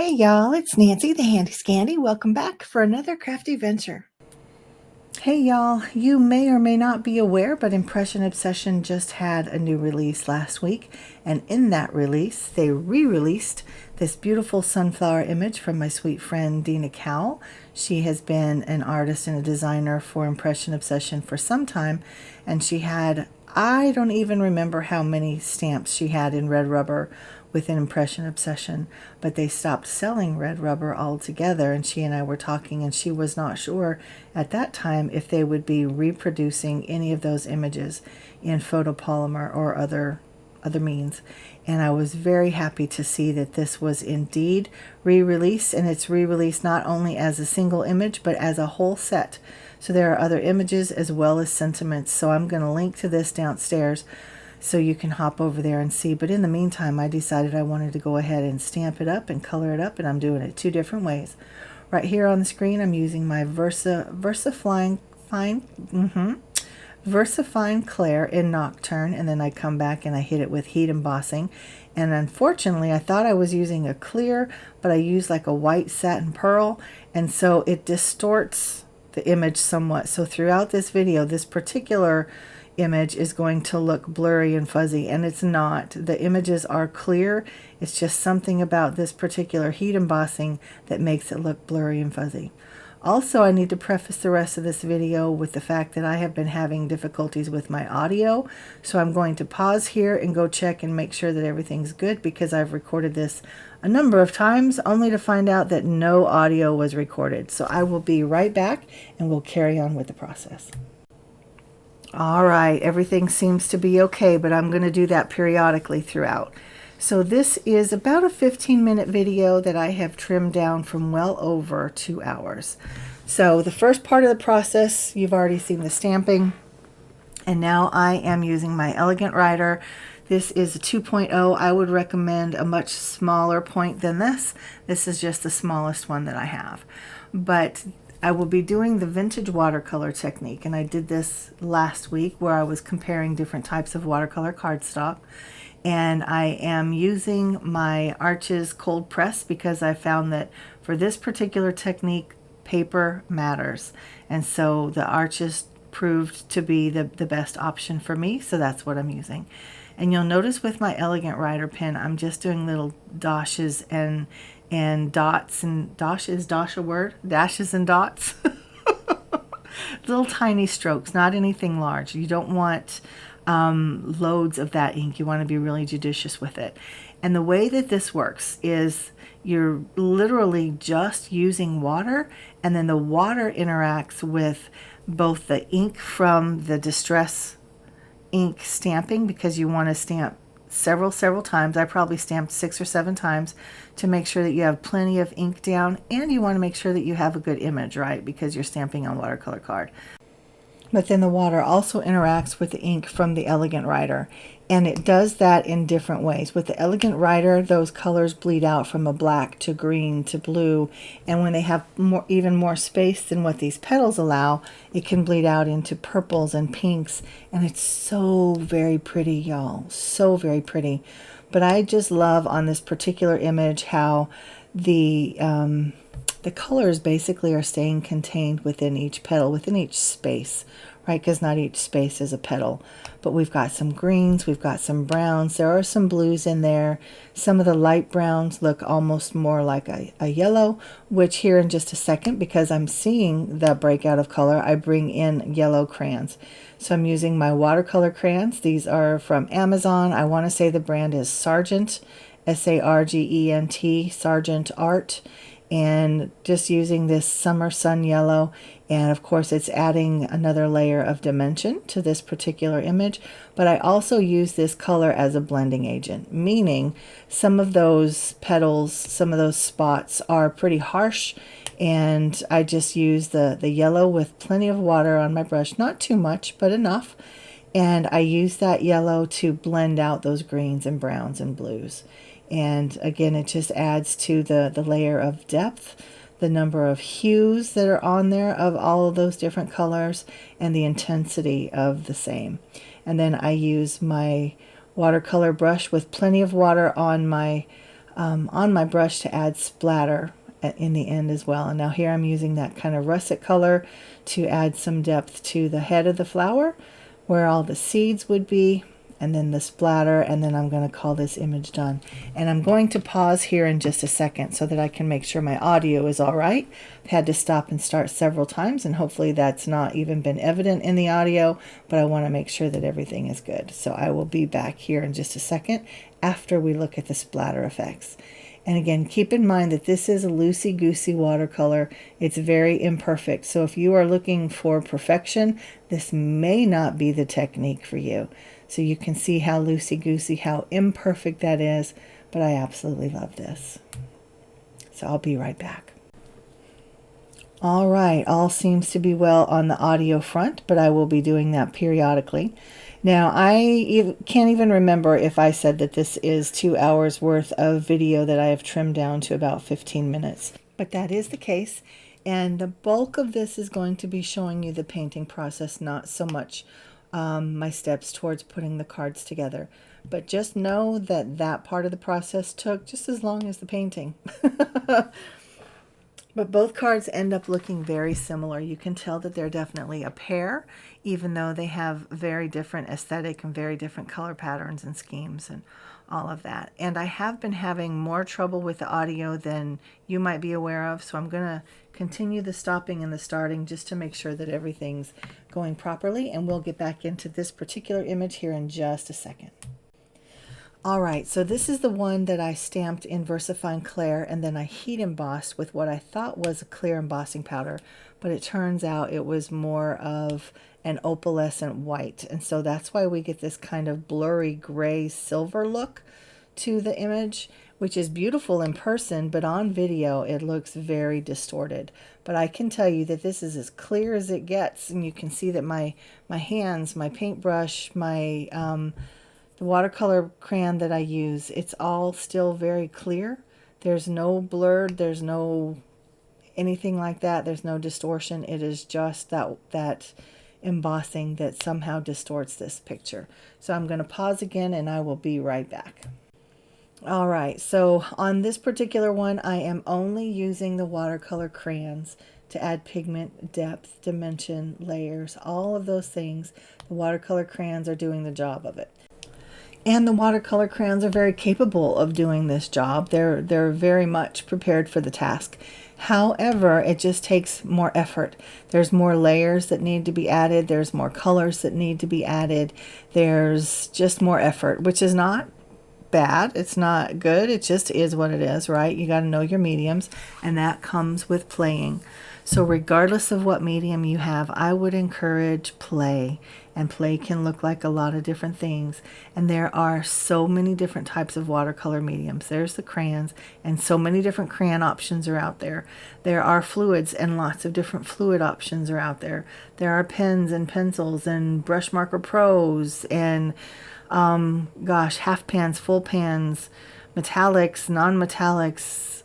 Hey y'all, it's Nancy the Handy Scandy. Welcome back for another crafty venture. Hey y'all, you may or may not be aware, but Impression Obsession just had a new release last week, and in that release they re-released this beautiful sunflower image from my sweet friend Dina. She has been an artist and a designer for Impression Obsession for some time, and she had, I don't even remember how many stamps she had in red rubber within Impression Obsession, but they stopped selling red rubber altogether, and she and I were talking, and she was not sure at that time if they would be reproducing any of those images in photopolymer or other means. And I was very happy to see that this was indeed re-released, and it's re-released not only as a single image but as a whole set. So there are other images as well as sentiments, so I'm going to link to this downstairs so you can hop over there and see. But in the meantime, I decided I wanted to go ahead and stamp it up and color it up, and I'm doing it two different ways. Right here on the screen, I'm using my VersaFine Clair in Nocturne, and then I come back and I hit it with heat embossing. And unfortunately, I thought I was using a clear, but I used like a white satin pearl, and so it distorts the image somewhat. So throughout this video, this particular image is going to look blurry and fuzzy, and it's not. The images are clear. It's just something about this particular heat embossing that makes it look blurry and fuzzy. Also, I need to preface the rest of this video with the fact that I have been having difficulties with my audio, so I'm going to pause here and go check and make sure that everything's good, because I've recorded this a number of times only to find out that no audio was recorded. So I will be right back and we'll carry on with the process. All right, everything seems to be okay, but I'm going to do that periodically throughout. So this is about a 15-minute video that I have trimmed down from well over 2 hours. So the first part of the process, you've already seen the stamping, and now I am using my Elegant Writer. This is a 2.0. I would recommend a much smaller point than this. This is just the smallest one that I have. But I will be doing the vintage watercolor technique, and I did this last week where I was comparing different types of watercolor cardstock. And I am using my Arches cold press because I found that for this particular technique, paper matters. And so the Arches proved to be the best option for me, so that's what I'm using. And you'll notice with my Elegant Writer pen, I'm just doing little dashes and dots, and dash a word? Dashes and dots. Little tiny strokes, not anything large. You don't want loads of that ink. You want to be really judicious with it. And the way that this works is you're literally just using water, and then the water interacts with both the ink from the Distress ink stamping, because you want to stamp several times. I probably stamped 6 or 7 times to make sure that you have plenty of ink down, and you want to make sure that you have a good image, right? Because you're stamping on watercolor card. But then the water also interacts with the ink from the Elegant Writer, and it does that in different ways. With the Elegant Writer, those colors bleed out from a black to green to blue, and when they have even more space than what these petals allow, it can bleed out into purples and pinks, and it's so very pretty, y'all. So very pretty. But I just love on this particular image how the colors basically are staying contained within each petal, within each space, right? Because not each space is a petal. But we've got some greens, we've got some browns, there are some blues in there. Some of the light browns look almost more like a yellow, which here in just a second, because I'm seeing the breakout of color, I bring in yellow crayons. So I'm using my watercolor crayons. These are from Amazon. I want to say the brand is Sargent, S-A-R-G-E-N-T, Sargent Art. And just using this Summer Sun Yellow, and of course it's adding another layer of dimension to this particular image. But I also use this color as a blending agent, meaning some of those petals, some of those spots are pretty harsh, and I just use the yellow with plenty of water on my brush, not too much but enough, and I use that yellow to blend out those greens and browns and blues. And again, it just adds to the layer of depth, the number of hues that are on there of all of those different colors, and the intensity of the same. And then I use my watercolor brush with plenty of water on my on my brush to add splatter in the end as well. And now here I'm using that kind of russet color to add some depth to the head of the flower where all the seeds would be, and then the splatter, and then I'm going to call this image done. And I'm going to pause here in just a second so that I can make sure my audio is all right. I've had to stop and start several times, and hopefully that's not even been evident in the audio, but I want to make sure that everything is good. So I will be back here in just a second after we look at the splatter effects. And again, keep in mind that this is a loosey-goosey watercolor. It's very imperfect. So if you are looking for perfection, this may not be the technique for you. So you can see how loosey-goosey, how imperfect that is, but I absolutely love this. So I'll be right back. All right, all seems to be well on the audio front, but I will be doing that periodically. Now, I can't even remember if I said that this is 2 hours worth of video that I have trimmed down to about 15 minutes, but that is the case. And the bulk of this is going to be showing you the painting process, not so much my steps towards putting the cards together. But just know that that part of the process took just as long as the painting. But both cards end up looking very similar. You can tell that they're definitely a pair, even though they have very different aesthetic and very different color patterns and schemes and all of that. And I have been having more trouble with the audio than you might be aware of, so I'm going to continue the stopping and the starting just to make sure that everything's going properly, and we'll get back into this particular image here in just a second. All right, so this is the one that I stamped in VersaFine Clair, and then I heat embossed with what I thought was a clear embossing powder, but it turns out it was more of an opalescent white. And so that's why we get this kind of blurry gray silver look to the image, which is beautiful in person, but on video it looks very distorted. But I can tell you that this is as clear as it gets, and you can see that my hands, my paintbrush, my the watercolor crayon that I use, it's all still very clear. There's no blurred, there's no anything like that. There's no distortion. It is just that embossing that somehow distorts this picture. So I'm going to pause again and I will be right back. All right, so on this particular one, I am only using the watercolor crayons to add pigment, depth, dimension, layers, all of those things. The watercolor crayons are doing the job of it. And the watercolor crayons are very capable of doing this job. They're very much prepared for the task. However, it just takes more effort. There's more layers that need to be added. There's more colors that need to be added. There's just more effort, which is not bad. It's not good. It just is what it is, right? You got to know your mediums, and that comes with playing. So regardless of what medium you have, I would encourage play. And play can look like a lot of different things. And there are so many different types of watercolor mediums. There's the crayons, and so many different crayon options are out there. There are fluids, and lots of different fluid options are out there. There are pens and pencils and brush marker pros and gosh, half pans, full pans, metallics, non-metallics,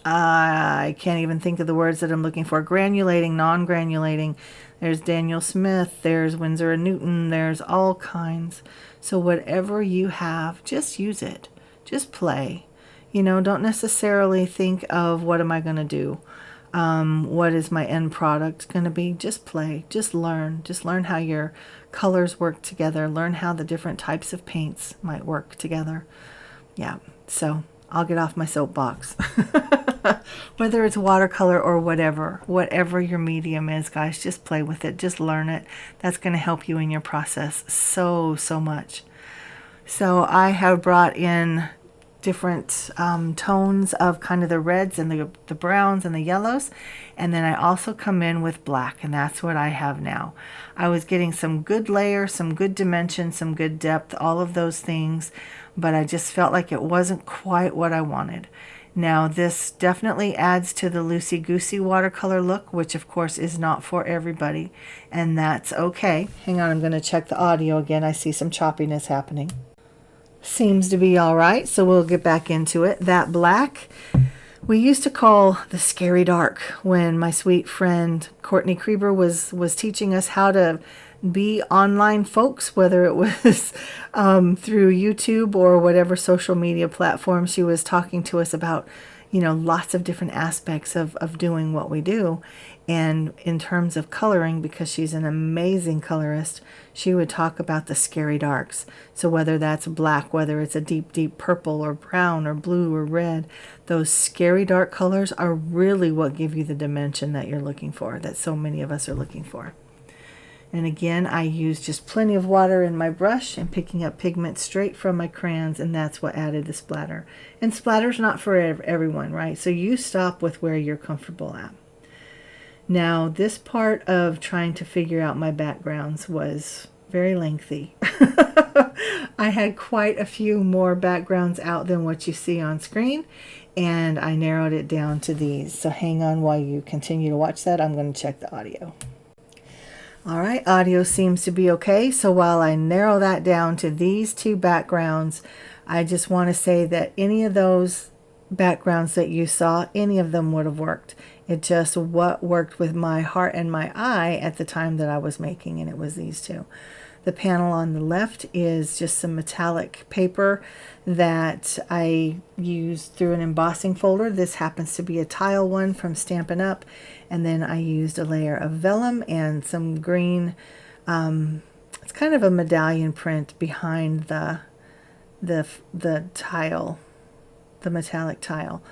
I can't even think of the words that I'm looking for. Granulating, non-granulating. There's Daniel Smith, there's Winsor & Newton, there's all kinds. So whatever you have, just use it. Just play. You know, don't necessarily think of what am I going to do? What is my end product going to be? Just play. Just learn. Just learn how your colors work together. Learn how the different types of paints might work together. Yeah, so I'll get off my soapbox. Whether it's watercolor or whatever your medium is, guys, just play with it. Just learn it. That's going to help you in your process so much. So I have brought in different tones of kind of the reds and the browns and the yellows, and then I also come in with black, and that's what I have now. I was getting some good layer, some good dimension, some good depth, all of those things, but I just felt like it wasn't quite what I wanted. Now this definitely adds to the loosey-goosey watercolor look, which of course is not for everybody, and that's okay. Hang on, I'm going to check the audio again. I see some choppiness happening. Seems to be all right, so we'll get back into it. That black we used to call the scary dark when my sweet friend Courtney Krieber was teaching us how to be online folks, whether it was through YouTube or whatever social media platform. She was talking to us about, you know, lots of different aspects of doing what we do. And in terms of coloring, because she's an amazing colorist, she would talk about the scary darks. So whether that's black, whether it's a deep, deep purple or brown or blue or red, those scary dark colors are really what give you the dimension that you're looking for, that so many of us are looking for. And again, I use just plenty of water in my brush and picking up pigment straight from my crayons, and that's what added the splatter. And splatter's not for everyone, right? So you stop with where you're comfortable at. Now, this part of trying to figure out my backgrounds was very lengthy. I had quite a few more backgrounds out than what you see on screen, and I narrowed it down to these. So hang on while you continue to watch that. I'm going to check the audio. All right, audio seems to be okay. So while I narrow that down to these two backgrounds, I just want to say that any of those backgrounds that you saw, any of them would have worked. It just what worked with my heart and my eye at the time that I was making, and it was these two. The panel on the left is just some metallic paper that I used through an embossing folder. This happens to be a tile one from Stampin' Up. And then I used a layer of vellum and some green, it's kind of a medallion print behind the tile, the metallic tile.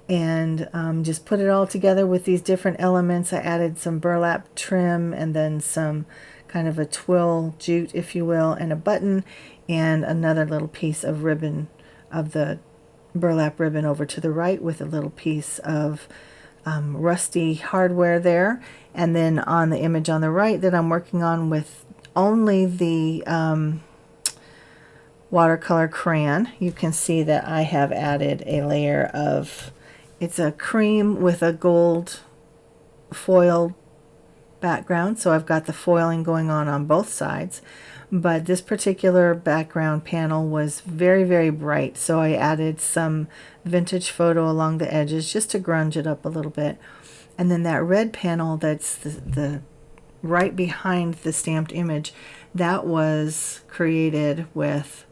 And just put it all together with these different elements. I added some burlap trim and then some kind of a twill jute, if you will, and a button and another little piece of ribbon, of the burlap ribbon over to the right, with a little piece of rusty hardware there. And then on the image on the right that I'm working on with only the watercolor crayon, you can see that I have added a layer of, it's a cream with a gold foil background. So I've got the foiling going on both sides. But this particular background panel was very, very bright. So I added some vintage photo along the edges just to grunge it up a little bit. And then that red panel that's the right behind the stamped image, that was created with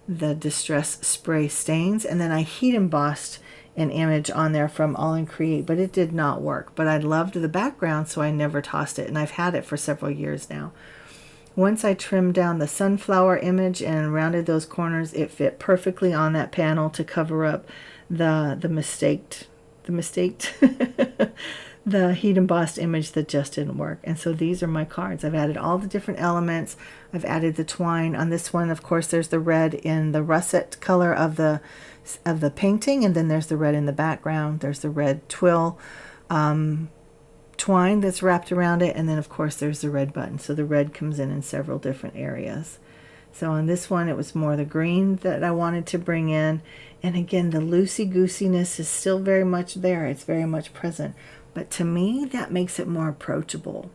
the Distress Spray stains. And then I heat embossed an image on there from All in Create, but it did not work. But I loved the background, so I never tossed it. And I've had it for several years now. Once I trimmed down the sunflower image and rounded those corners, it fit perfectly on that panel to cover up the heat embossed image that just didn't work. And so these are my cards. I've added all the different elements. I've added the twine. On this one, of course, there's the red in the russet color of the painting, and then there's the red in the background. There's the red twill twine that's wrapped around it, and then of course there's the red button. So the red comes in several different areas. So on this one it was more the green that I wanted to bring in, and again the loosey-goosiness is still very much there. It's very much present, but to me that makes it more approachable,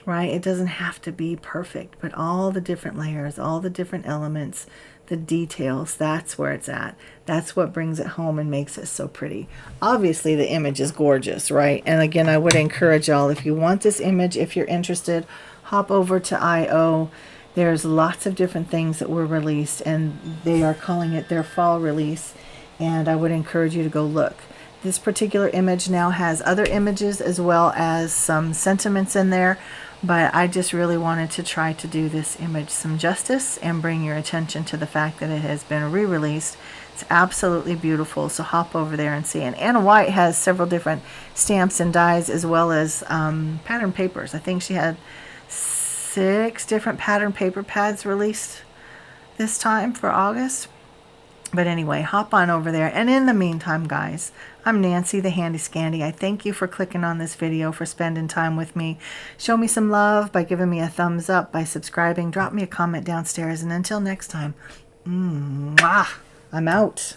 right? It doesn't have to be perfect, but all the different layers, all the different elements, the details, that's where it's at. That's what brings it home and makes it so pretty. Obviously the image is gorgeous, right? And again, I would encourage y'all, if you want this image, if you're interested, hop over to IO. There's lots of different things that were released, and they are calling it their fall release, and I would encourage you to go look. This particular image now has other images as well as some sentiments in there, but I just really wanted to try to do this image some justice and bring your attention to the fact that it has been re-released. It's absolutely beautiful, so hop over there and see. And Anna White has several different stamps and dies as well as pattern papers. I think she had 6 different pattern paper pads released this time for August. But anyway, hop on over there. And in the meantime, guys, I'm Nancy, the Handy Scandy. I thank you for clicking on this video, for spending time with me. Show me some love by giving me a thumbs up, by subscribing. Drop me a comment downstairs. And until next time, I'm out.